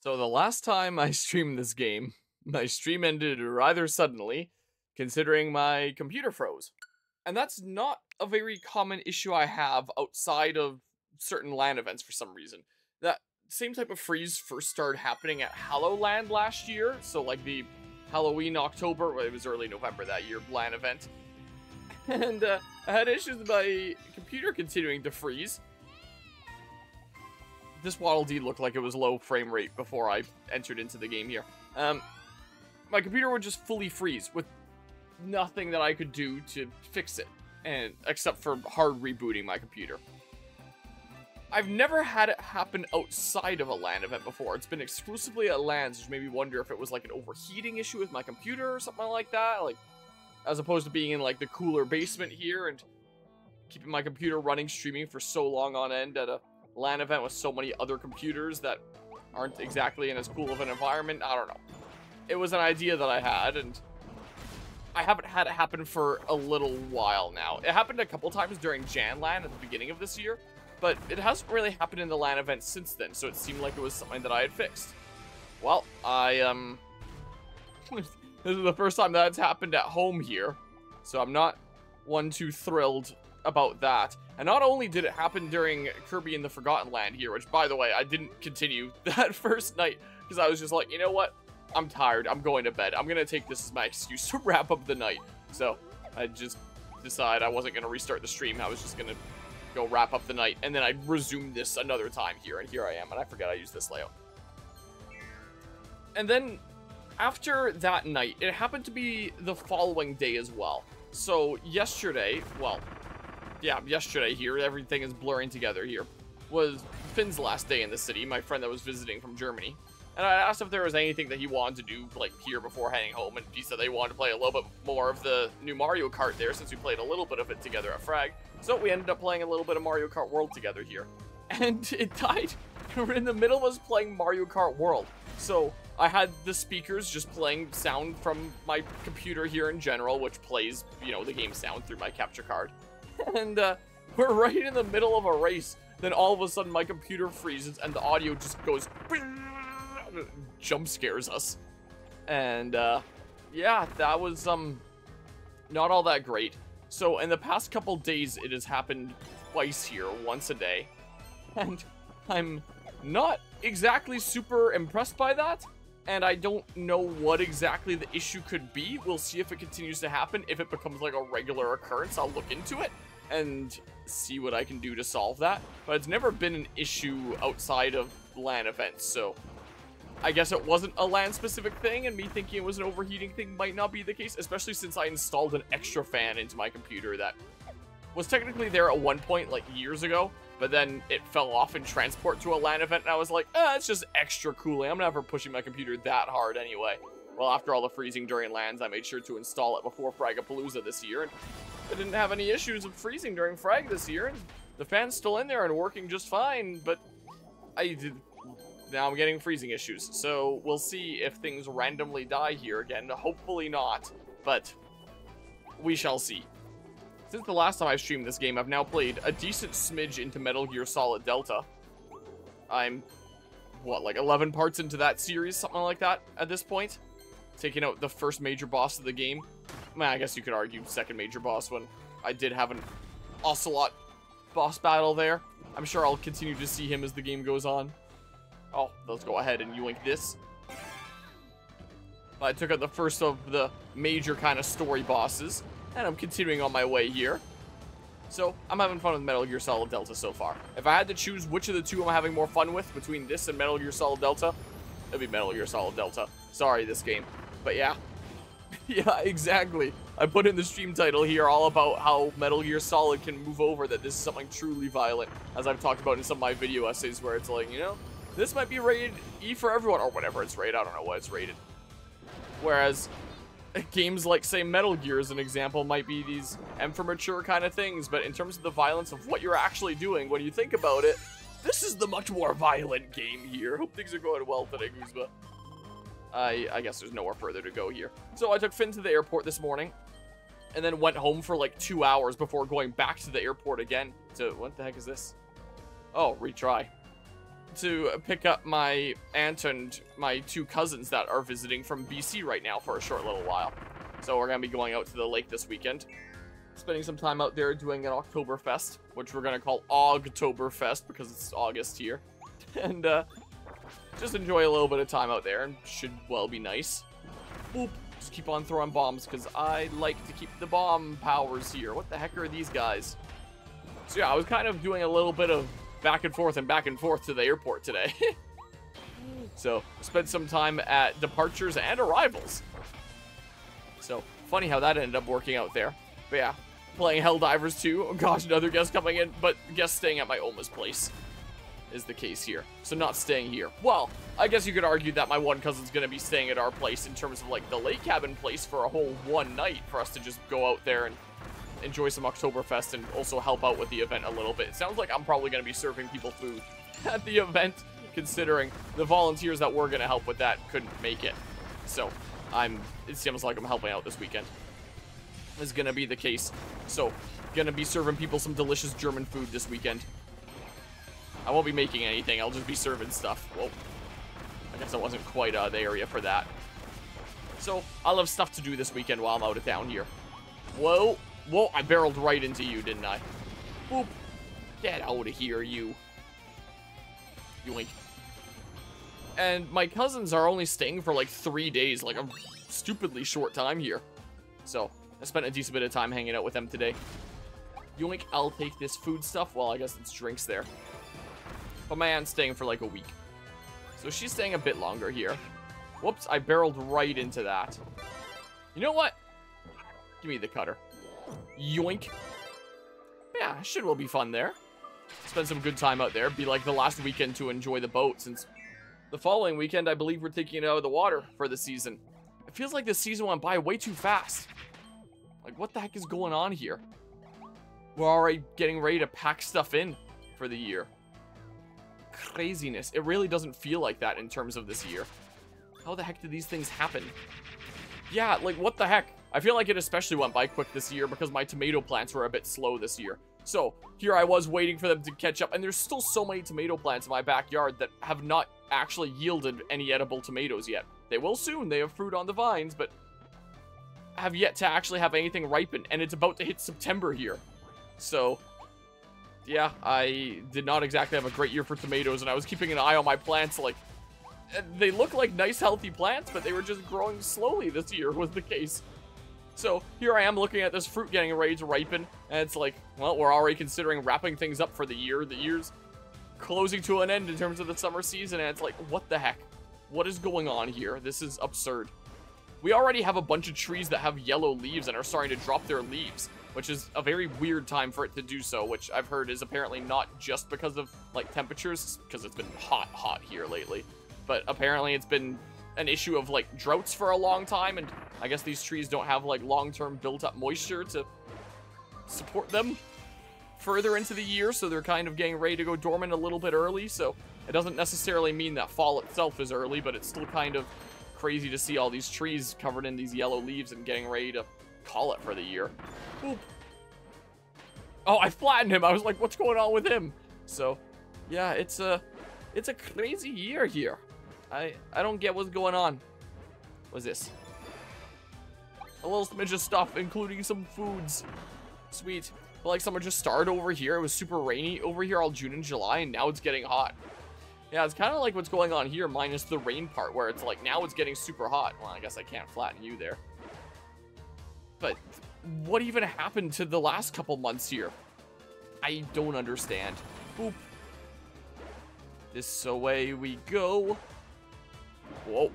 So the last time I streamed this game, my stream ended rather suddenly, considering my computer froze. And that's not a very common issue I have outside of certain LAN events for some reason. That same type of freeze first started happening at HAL Land last year, so like the Halloween October, well, it was early November that year, LAN event. And I had issues with my computer continuing to freeze. This Waddle Dee looked like it was low frame rate before I entered into the game here. My computer would just fully freeze with nothing that I could do to fix it, and except for hard rebooting my computer. I've never had it happen outside of a LAN event before. It's been exclusively at LANs, which made me wonder if it was like an overheating issue with my computer or something like that, like as opposed to being in like the cooler basement here and keeping my computer running streaming for so long on end at a LAN event with so many other computers that aren't exactly in as cool of an environment. I don't know. It was an idea that I had, and I haven't had it happen for a little while now. It happened a couple times during Jan LAN at the beginning of this year, but it hasn't really happened in the LAN event since then, so it seemed like it was something that I had fixed. Well, this is the first time that's happened at home here, so I'm not one too thrilled about that. And not only did it happen during Kirby in the Forgotten Land here, which, by the way, I didn't continue that first night, because I was just like, you know what? I'm tired. I'm going to bed. I'm going to take this as my excuse to wrap up the night. So I just decided I wasn't going to restart the stream. I was just going to go wrap up the night. And then I resumed this another time here, and here I am. And I forgot I used this layout. And then after that night, it happened to be the following day as well. So yesterday, well, yeah, yesterday here, everything is blurring together here, was Finn's last day in the city, my friend that was visiting from Germany. And I asked if there was anything that he wanted to do, like, here before heading home, and he said they wanted to play a little bit more of the new Mario Kart there, since we played a little bit of it together at Frag. So we ended up playing a little bit of Mario Kart World together here. And it died. We're in the middle of us playing Mario Kart World. So I had the speakers just playing sound from my computer here in general, which plays, you know, the game sound through my capture card. And we're right in the middle of a race. Then all of a sudden my computer freezes and the audio just goes, jump scares us. And yeah, that was not all that great. So in the past couple days it has happened twice here, once a day. And I'm not exactly super impressed by that. And I don't know what exactly the issue could be. We'll see if it continues to happen. If it becomes like a regular occurrence, I'll look into it and see what I can do to solve that. But it's never been an issue outside of LAN events, so I guess it wasn't a LAN specific thing, and me thinking it was an overheating thing might not be the case, especially since I installed an extra fan into my computer that was technically there at one point, like years ago, but then it fell off in transport to a LAN event, and I was like, it's just extra cooling. I'm never pushing my computer that hard anyway. Well, after all the freezing during LANs, I made sure to install it before Fragapalooza this year, and I didn't have any issues of freezing during Frag this year, and the fan's still in there and working just fine, but now I'm getting freezing issues, so we'll see if things randomly die here again. Hopefully not, but we shall see. Since the last time I streamed this game, I've now played a decent smidge into Metal Gear Solid Delta. I'm, what, like 11 parts into that series, something like that at this point? Taking out the first major boss of the game. Man, I guess you could argue second major boss when I did have an Ocelot boss battle there. I'm sure I'll continue to see him as the game goes on. Oh, let's go ahead and yoink this. I took out the first of the major kind of story bosses, and I'm continuing on my way here. So, I'm having fun with Metal Gear Solid Delta so far. If I had to choose which of the two I'm having more fun with between this and Metal Gear Solid Delta, it'd be Metal Gear Solid Delta. Sorry, this game. But yeah. Yeah, exactly. I put in the stream title here all about how Metal Gear Solid can move over, that this is something truly violent, as I've talked about in some of my video essays where it's like, you know, this might be rated E for everyone, or whatever it's rated. I don't know what it's rated. Whereas games like, say, Metal Gear as an example might be these M for mature kind of things, but in terms of the violence of what you're actually doing, when you think about it, this is the much more violent game here. Hope things are going well today, Guzma. I guess there's nowhere further to go here. So I took Finn to the airport this morning, and then went home for like 2 hours before going back to the airport again to, what the heck is this? Oh, retry. to pick up my aunt and my 2 cousins that are visiting from BC right now for a short little while. So we're going to be going out to the lake this weekend. Spending some time out there doing an Oktoberfest, which we're going to call Ogtoberfest because it's August here. And just enjoy a little bit of time out there, and should well be nice. Boop. Just keep on throwing bombs because I like to keep the bomb powers here. What the heck are these guys? So yeah, I was kind of doing a little bit of back and forth to the airport today. So spent some time at departures and arrivals. So funny how that ended up working out there. But yeah, playing Helldivers 2. Oh gosh, another guest coming in, but guest staying at my Oma's place is the case here. So not staying here. Well, I guess you could argue that my one cousin's going to be staying at our place in terms of like the lake cabin place for a whole one night for us to just go out there and enjoy some Oktoberfest and also help out with the event a little bit. It sounds like I'm probably going to be serving people food at the event, considering the volunteers that were going to help with that couldn't make it. So it seems like I'm helping out this weekend. Is going to be the case. So going to be serving people some delicious German food this weekend. I won't be making anything. I'll just be serving stuff. Well, I guess I wasn't quite the area for that. So I'll have stuff to do this weekend while I'm out of town here. Whoa. Whoa, I barreled right into you, didn't I? Boop. Get out of here, you. Yoink. And my cousins are only staying for like 3 days, like a stupidly short time here. So I spent a decent bit of time hanging out with them today. Yoink, I'll take this food stuff. Well, I guess it's drinks there. But my aunt's staying for like a week. So she's staying a bit longer here. Whoops, I barreled right into that. You know what? Give me the cutter. Yoink. Yeah, shit will be fun there. Spend some good time out there. Be like the last weekend to enjoy the boat, since the following weekend, I believe we're taking it out of the water for the season. It feels like this season went by way too fast. Like, what the heck is going on here? We're already getting ready to pack stuff in for the year. Craziness. It really doesn't feel like that in terms of this year. How the heck did these things happen? Yeah, like, what the heck? I feel like it especially went by quick this year because my tomato plants were a bit slow this year. So, here I was waiting for them to catch up, and there's still so many tomato plants in my backyard that have not actually yielded any edible tomatoes yet. They will soon. They have fruit on the vines, but have yet to actually have anything ripen, and it's about to hit September here. So, yeah, I did not exactly have a great year for tomatoes, and I was keeping an eye on my plants. Like, they look like nice, healthy plants, but they were just growing slowly this year was the case. So here I am looking at this fruit getting ready to ripen, and it's like, well, we're already considering wrapping things up for the year. The year's closing to an end in terms of the summer season, and it's like, what the heck? What is going on here? This is absurd. We already have a bunch of trees that have yellow leaves and are starting to drop their leaves, which is a very weird time for it to do so, which I've heard is apparently not just because of, like, temperatures, because it's been hot here lately, but apparently it's been an issue of, like, droughts for a long time, and I guess these trees don't have, like, long-term built-up moisture to support them further into the year, so they're kind of getting ready to go dormant a little bit early. So it doesn't necessarily mean that fall itself is early, but it's still kind of crazy to see all these trees covered in these yellow leaves and getting ready to call it for the year. Boop. Oh, I flattened him. I was like, what's going on with him? So yeah, it's a crazy year here. I don't get what's going on. What's this? A little smidge of stuff, including some foods. Sweet. But like, summer just started over here. It was super rainy over here all June and July, and now it's getting hot. Yeah, it's kind of like what's going on here, minus the rain part, where it's like, now it's getting super hot. Well, I guess I can't flatten you there. But what even happened to the last couple months here? I don't understand. Boop. This away we go. Whoa.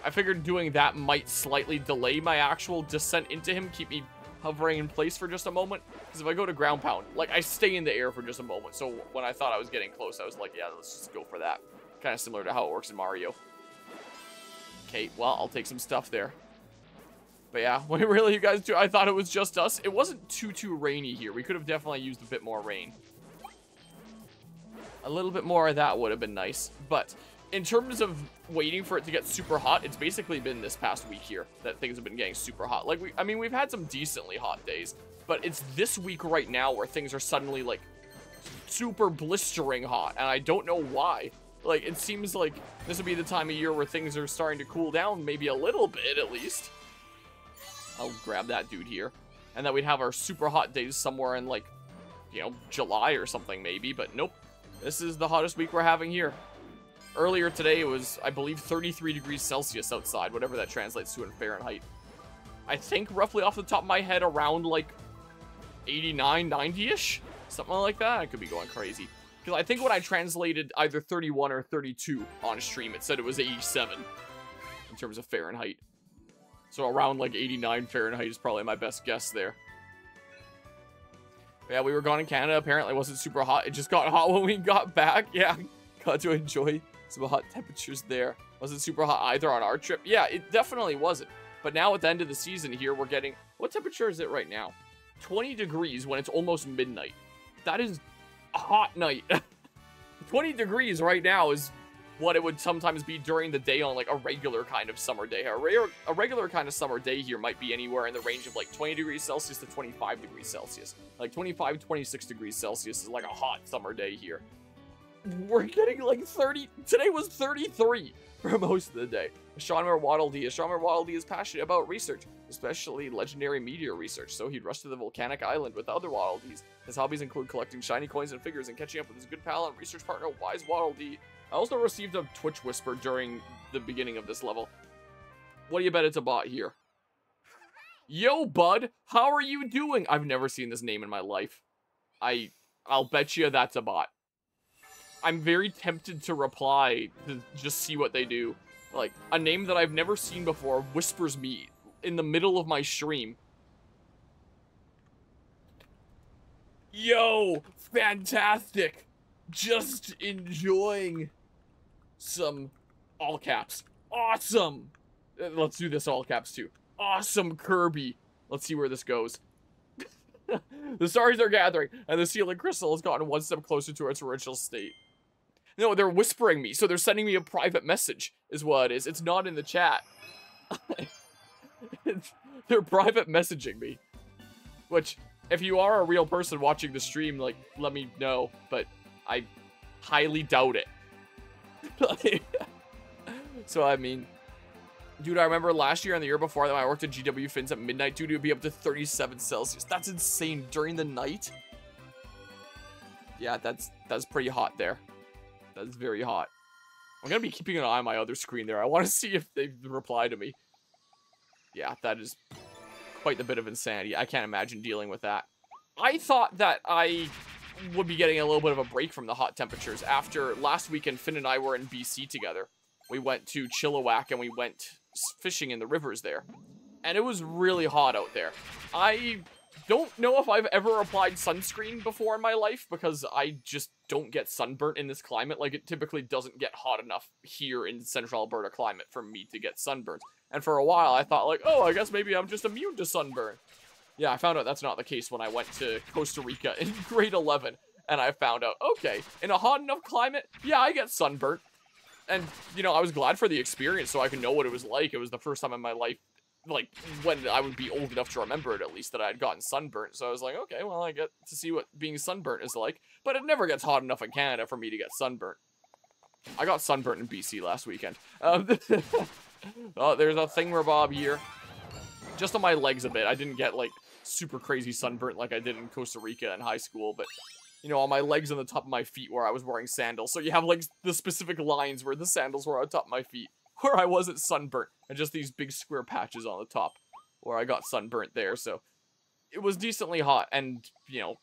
I figured doing that might slightly delay my actual descent into him, keep me hovering in place for just a moment. Because if I go to ground pound, like, I stay in the air for just a moment. So when I thought I was getting close, I was like, yeah, let's just go for that. Kind of similar to how it works in Mario. Okay, well, I'll take some stuff there. But yeah, when really you guys do, I thought it was just us. It wasn't too rainy here. We could have definitely used a bit more rain. A little bit more of that would have been nice. But in terms of waiting for it to get super hot, it's basically been this past week here that things have been getting super hot. Like, I mean, we've had some decently hot days, but it's this week right now where things are suddenly, like, super blistering hot, and I don't know why. Like, it seems like this would be the time of year where things are starting to cool down, maybe a little bit at least. I'll grab that dude here. And then we'd have our super hot days somewhere in, like, you know, July or something maybe, but nope. This is the hottest week we're having here. Earlier today it was, I believe, 33 degrees Celsius outside, whatever that translates to in Fahrenheit. I think roughly off the top of my head around, like, 89, 90-ish? Something like that. I could be going crazy. Because I think when I translated either 31 or 32 on stream, it said it was 87 in terms of Fahrenheit. So around like 89 Fahrenheit is probably my best guess there. Yeah, we were gone in Canada. Apparently it wasn't super hot. It just got hot when we got back. Yeah, got to enjoy some hot temperatures there. Wasn't super hot either on our trip. Yeah, it definitely wasn't. But now at the end of the season here, we're getting... What temperature is it right now? 20 degrees when it's almost midnight. That is a hot night. 20 degrees right now is what it would sometimes be during the day on like a regular kind of summer day. A regular kind of summer day here might be anywhere in the range of like 20 degrees Celsius to 25 degrees Celsius. Like 25, 26 degrees Celsius is like a hot summer day here. We're getting like 30. Today was 33 for most of the day. Astronomer Waddle Dee. Astronomer Waddle Dee is passionate about research, especially legendary meteor research, so he'd rush to the volcanic island with the other Waddle Dees. His hobbies include collecting shiny coins and figures and catching up with his good pal and research partner, Wise Waddle Dee. I also received a Twitch whisper during the beginning of this level. What do you bet it's a bot here? Yo, bud, how are you doing? I've never seen this name in my life. I'll bet you that's a bot. I'm very tempted to reply to just see what they do. Like, a name that I've never seen before whispers me in the middle of my stream. Yo, fantastic. Just enjoying some all caps. Awesome. Let's do this all caps too. Awesome, Kirby. Let's see where this goes. The stars are gathering, and the sealing crystal has gotten one step closer to its original state. No, they're whispering me, so they're sending me a private message, is what it is. It's not in the chat. They're private messaging me. Which, if you are a real person watching the stream, like, let me know, but I highly doubt it. So, I mean, dude, I remember last year and the year before that when I worked at GW Fins at midnight, dude, it would be up to 37 Celsius. That's insane. During the night? Yeah, that's pretty hot there. That's very hot. I'm gonna be keeping an eye on my other screen there. I want to see if they reply to me. Yeah, that is quite the bit of insanity. I can't imagine dealing with that. I thought that I would be getting a little bit of a break from the hot temperatures after last weekend. Finn and I were in BC together. We went to Chilliwack and we went fishing in the rivers there. And it was really hot out there. I don't know if I've ever applied sunscreen before in my life because I just don't get sunburnt in this climate. Like, it typically doesn't get hot enough here in central Alberta climate for me to get sunburnt. And for a while, I thought, like, oh, I guess maybe I'm just immune to sunburn. Yeah, I found out that's not the case when I went to Costa Rica in grade 11. And I found out, okay, in a hot enough climate, yeah, I get sunburnt. And, you know, I was glad for the experience so I could know what it was like. It was the first time in my life, like, when I would be old enough to remember it, at least, that I had gotten sunburnt. So I was like, okay, well, I get to see what being sunburnt is like. But it never gets hot enough in Canada for me to get sunburnt. I got sunburnt in BC last weekend. Oh, there's a thingamabob here. Just on my legs a bit. I didn't get, like, super crazy sunburnt like I did in Costa Rica in high school, but, you know, on my legs and the top of my feet where I was wearing sandals. So you have, like, the specific lines where the sandals were on top of my feet, where I wasn't sunburnt, and just these big square patches on the top where I got sunburnt there. So it was decently hot, and, you know,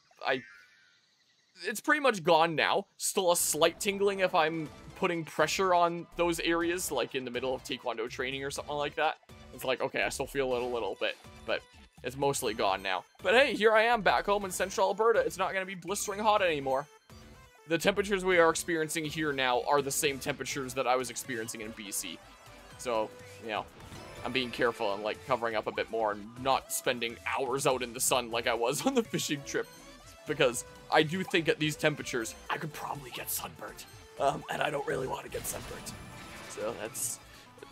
it's pretty much gone now. Still a slight tingling if I'm putting pressure on those areas, like in the middle of taekwondo training or something like that. It's like, okay, I still feel it a little bit, but it's mostly gone now. But hey, here I am back home in central Alberta. It's not going to be blistering hot anymore. The temperatures we are experiencing here now are the same temperatures that I was experiencing in BC. So, you know, I'm being careful and, like, covering up a bit more and not spending hours out in the sun like I was on the fishing trip. Because I do think at these temperatures, I could probably get sunburnt. And I don't really want to get sunburnt. So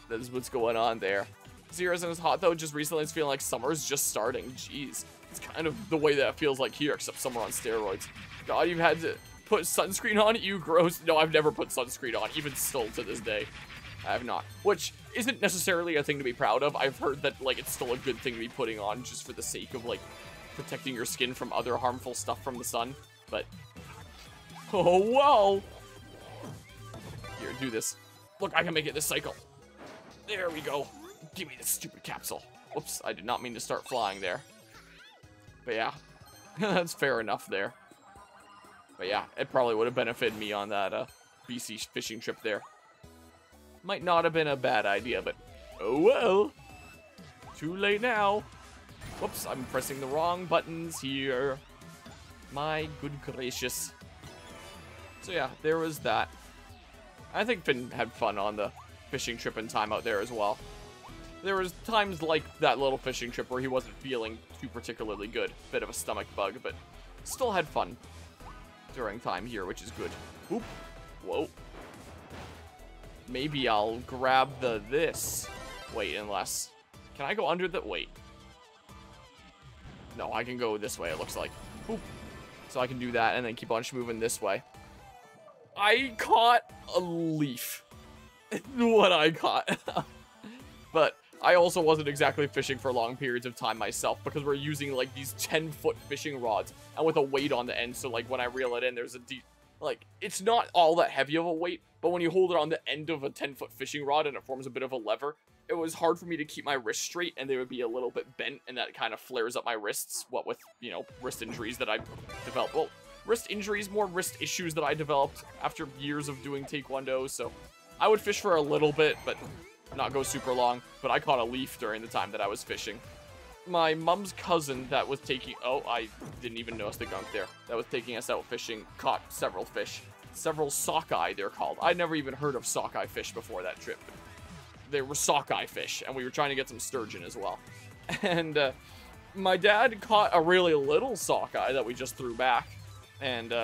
that is what's going on there. Zero isn't as hot, though. Just recently it's feeling like summer is just starting. Jeez. It's kind of the way that it feels like here, except summer on steroids. God, you've had to put sunscreen on? You gross. No, I've never put sunscreen on, even still to this day. I have not. Which isn't necessarily a thing to be proud of. I've heard that, like, it's still a good thing to be putting on just for the sake of, like, protecting your skin from other harmful stuff from the sun. But, oh, well. Here, do this. Look, I can make it this cycle. There we go. Give me this stupid capsule. Whoops, I did not mean to start flying there. But yeah, that's fair enough there. But yeah, it probably would have benefited me on that BC fishing trip there. Might not have been a bad idea, but oh well. Too late now. Whoops, I'm pressing the wrong buttons here. My good gracious. So yeah, there was that. I think Finn had fun on the fishing trip and time out there as well. There was times like that little fishing trip where he wasn't feeling too particularly good. Bit of a stomach bug, but still had fun during time here, which is good. Oop. Whoa. Maybe I'll grab this. Wait, unless... Can I go under the... Wait. No, I can go this way, it looks like. Oop. So I can do that and then keep on moving this way. I caught a leaf. What I caught. But I also wasn't exactly fishing for long periods of time myself because we're using like these 10-foot fishing rods and with a weight on the end. So like when I reel it in, there's a deep, like it's not all that heavy of a weight, but when you hold it on the end of a 10-foot fishing rod and it forms a bit of a lever, it was hard for me to keep my wrists straight and they would be a little bit bent and that kind of flares up my wrists. What with, you know, wrist injuries that I developed. Well, wrist injuries, more wrist issues that I developed after years of doing Taekwondo. So I would fish for a little bit, but not go super long. But I caught a leaf during the time that I was fishing. My mom's cousin that was taking... Oh, I didn't even notice the gunk there. That was taking us out fishing, caught several fish. Several sockeye, they're called. I'd never even heard of sockeye fish before that trip. They were sockeye fish, and we were trying to get some sturgeon as well. And my dad caught a really little sockeye that we just threw back. And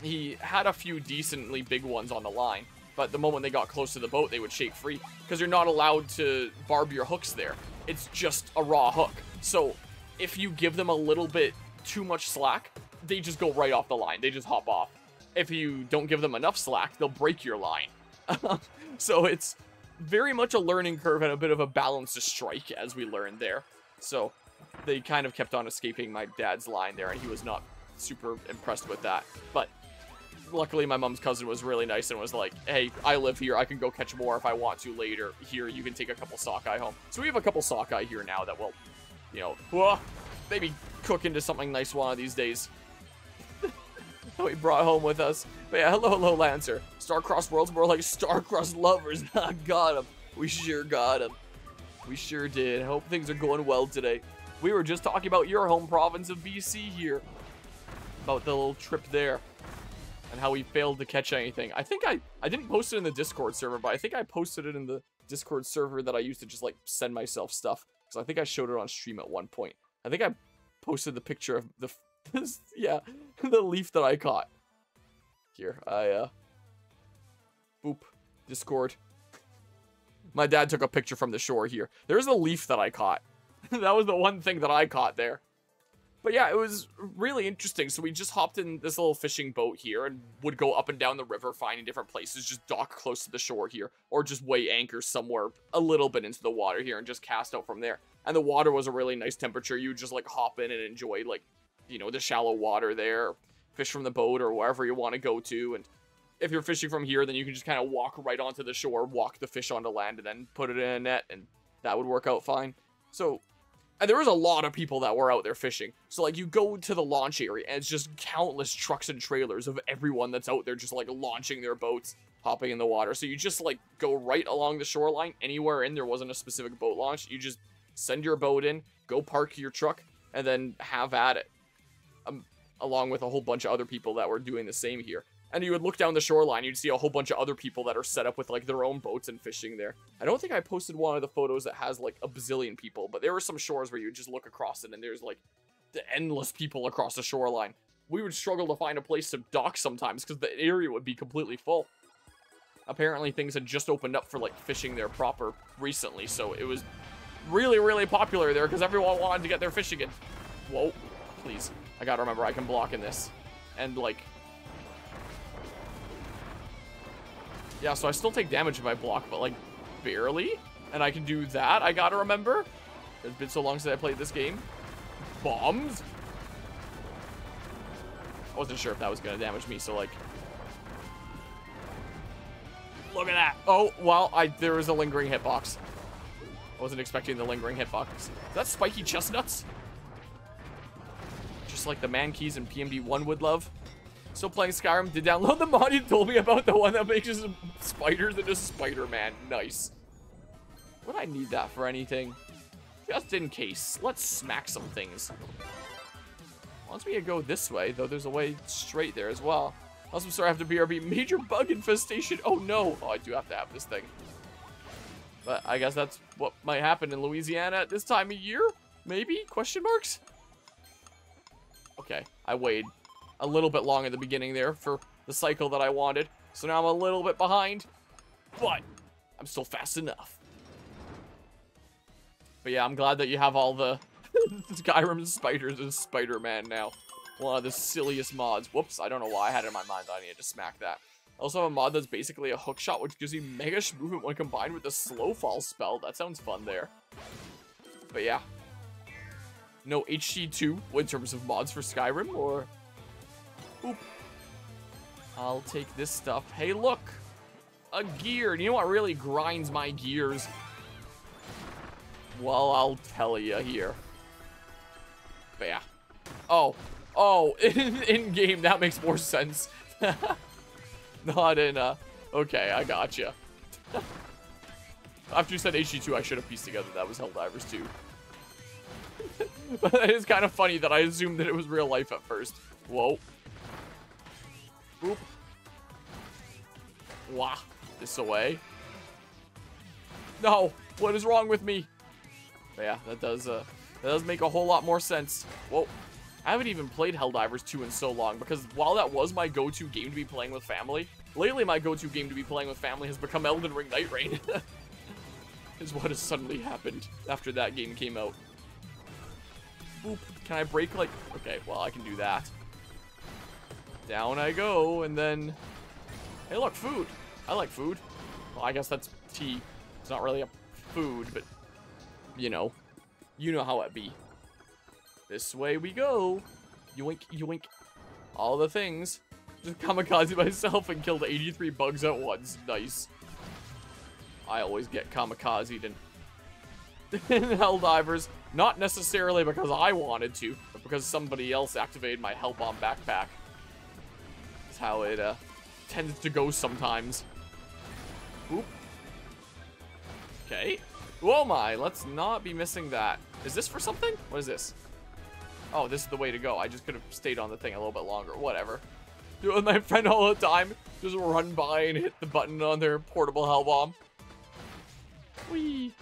he had a few decently big ones on the line. But the moment they got close to the boat, they would shake free. Because you're not allowed to barb your hooks there. It's just a raw hook. So if you give them a little bit too much slack, they just go right off the line. They just hop off. If you don't give them enough slack, they'll break your line. So it's very much a learning curve and a bit of a balance to strike, as we learned there. So they kind of kept on escaping my dad's line there, and he was not super impressed with that. But luckily, my mom's cousin was really nice and was like, hey, I live here. I can go catch more if I want to later. Here, you can take a couple sockeye home. So we have a couple sockeye here now that will, you know, maybe cook into something nice one of these days. That we brought home with us. But yeah, hello, Lancer. Star-crossed worlds, more like star-crossed lovers. Got him. We sure got him. We sure did. Hope things are going well today. We were just talking about your home province of BC here. About the little trip there. And how we failed to catch anything. I think I didn't post it in the Discord server, but I think I posted it in the Discord server that I used to just like send myself stuff. Because I think I showed it on stream at one point. I think I posted the picture of the yeah, the leaf that I caught. Here, boop, Discord. My dad took a picture from the shore here. There's a leaf that I caught. That was the one thing that I caught there. But yeah, it was really interesting. So we just hopped in this little fishing boat here and would go up and down the river, finding different places, just dock close to the shore here, or just weigh anchor somewhere a little bit into the water here and just cast out from there. And the water was a really nice temperature. You would just like hop in and enjoy like, you know, the shallow water there, fish from the boat or wherever you want to go to. And if you're fishing from here, then you can just kind of walk right onto the shore, walk the fish onto land, and then put it in a net, and that would work out fine. So, and there was a lot of people that were out there fishing. So, like, you go to the launch area, and it's just countless trucks and trailers of everyone that's out there just, like, launching their boats, hopping in the water. So you just, like, go right along the shoreline, anywhere in there wasn't a specific boat launch. You just send your boat in, go park your truck, and then have at it. Along with a whole bunch of other people that were doing the same here. And you would look down the shoreline, you'd see a whole bunch of other people that are set up with, like, their own boats and fishing there. I don't think I posted one of the photos that has, like, a bazillion people, but there were some shores where you would just look across it, and there's, like, the endless people across the shoreline. We would struggle to find a place to dock sometimes, because the area would be completely full. Apparently, things had just opened up for, like, fishing there proper recently, so it was really, really popular there, because everyone wanted to get their fishing in. Whoa, please. I gotta remember I can block in this. And, like... Yeah, so I still take damage if I block, but, like, barely. And I can do that, I gotta remember. It's been so long since I played this game. Bombs? I wasn't sure if that was gonna damage me, so, like... Look at that. Oh, well, there was a lingering hitbox. I wasn't expecting the lingering hitbox. Is that spiky chestnuts? Just like the man keys in PMD1 would love. Still playing Skyrim. Did download the mod you told me about, the one that makes spiders into Spider-Man. Nice. Would I need that for anything? Just in case. Let's smack some things. Wants me to go this way, though there's a way straight there as well. Also, sorry, I have to BRB. Major bug infestation. Oh, no. Oh, I do have to have this thing. But I guess that's what might happen in Louisiana at this time of year? Maybe? Question marks? Okay. I waited a little bit long at the beginning there for the cycle that I wanted. So now I'm a little bit behind. But I'm still fast enough. But yeah, I'm glad that you have all the Skyrim spiders and Spider-Man now. One of the silliest mods. Whoops, I don't know why I had it in my mind that I needed to smack that. I also have a mod that's basically a hook shot, which gives you mega movement when combined with the slow fall spell. That sounds fun there. But yeah. No HC2 in terms of mods for Skyrim, or... Oop. I'll take this stuff. Hey, look! A gear. You know what really grinds my gears? Well, I'll tell you here. But yeah. Oh. Oh, in-game, that makes more sense. Not in, okay, I gotcha. After you said HG2, I should have pieced together that was Helldivers 2. But it is kind of funny that I assumed that it was real life at first. Whoa. Boop. Wah. This away. No, what is wrong with me? But yeah, that does make a whole lot more sense. Whoa. I haven't even played Helldivers 2 in so long, because while that was my go-to game to be playing with family, lately my go-to game to be playing with family has become Elden Ring Night Rain. Is what has suddenly happened after that game came out. Boop. Can I break, like... Okay, well, I can do that. Down I go, and then... Hey, look, food. I like food. Well, I guess that's tea. It's not really a food, but... You know. You know how it be. This way we go. Yoink, yoink. All the things. Just kamikaze myself and killed 83 bugs at once. Nice. I always get kamikazed in Helldivers. Not necessarily because I wanted to, but because somebody else activated my Hell Bomb backpack. That's how it tends to go sometimes. Oop. Okay. Oh my, let's not be missing that. Is this for something? What is this? Oh, this is the way to go. I just could have stayed on the thing a little bit longer. Whatever. Do it with my friend all the time. Just run by and hit the button on their portable hell bomb. Whee.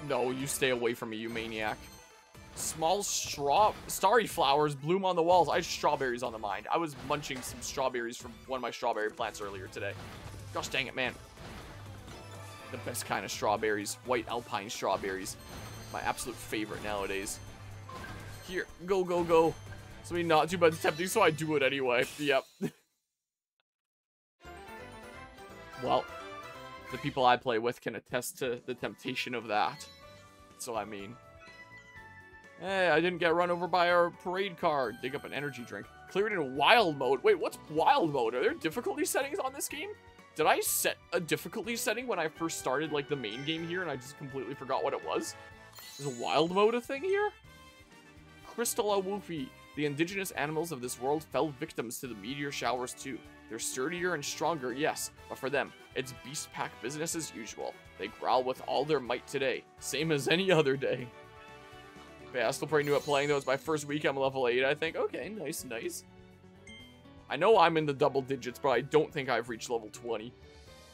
No, you stay away from me, you maniac. Small starry flowers bloom on the walls. I had strawberries on the mind. I was munching some strawberries from one of my strawberry plants earlier today. Gosh dang it, man. The best kind of strawberries. White alpine strawberries. My absolute favorite nowadays. Here, go, go, go. Something not too bad tempting, so I do it anyway. Yep. Well, the people I play with can attest to the temptation of that. So, I mean... Hey, I didn't get run over by our parade car. Dig up an energy drink. Clear it in wild mode. Wait, what's wild mode? Are there difficulty settings on this game? Did I set a difficulty setting when I first started, like, the main game here, and I just completely forgot what it was? Is a wild mode a thing here? Crystal Awufi. The indigenous animals of this world fell victims to the meteor showers too. They're sturdier and stronger, yes, but for them, it's beast pack business as usual. They growl with all their might today, same as any other day. Yeah, I'm still pretty new at playing though. It's my first week, I'm level 8, I think. Okay, nice, nice. I know I'm in the double digits, but I don't think I've reached level 20.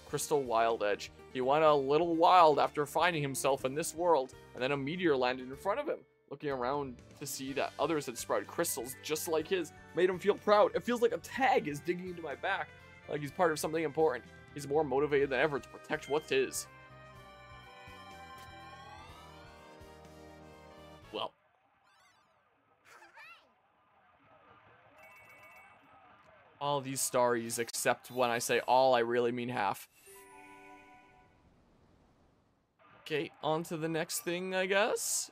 Crystal Wild Edge. He went a little wild after finding himself in this world, and then a meteor landed in front of him. Looking around to see that others had spread crystals just like his made him feel proud. It feels like a tag is digging into my back, like he's part of something important. He's more motivated than ever to protect what's his. Well. All these starries, except when I say all, I really mean half. Okay, on to the next thing, I guess.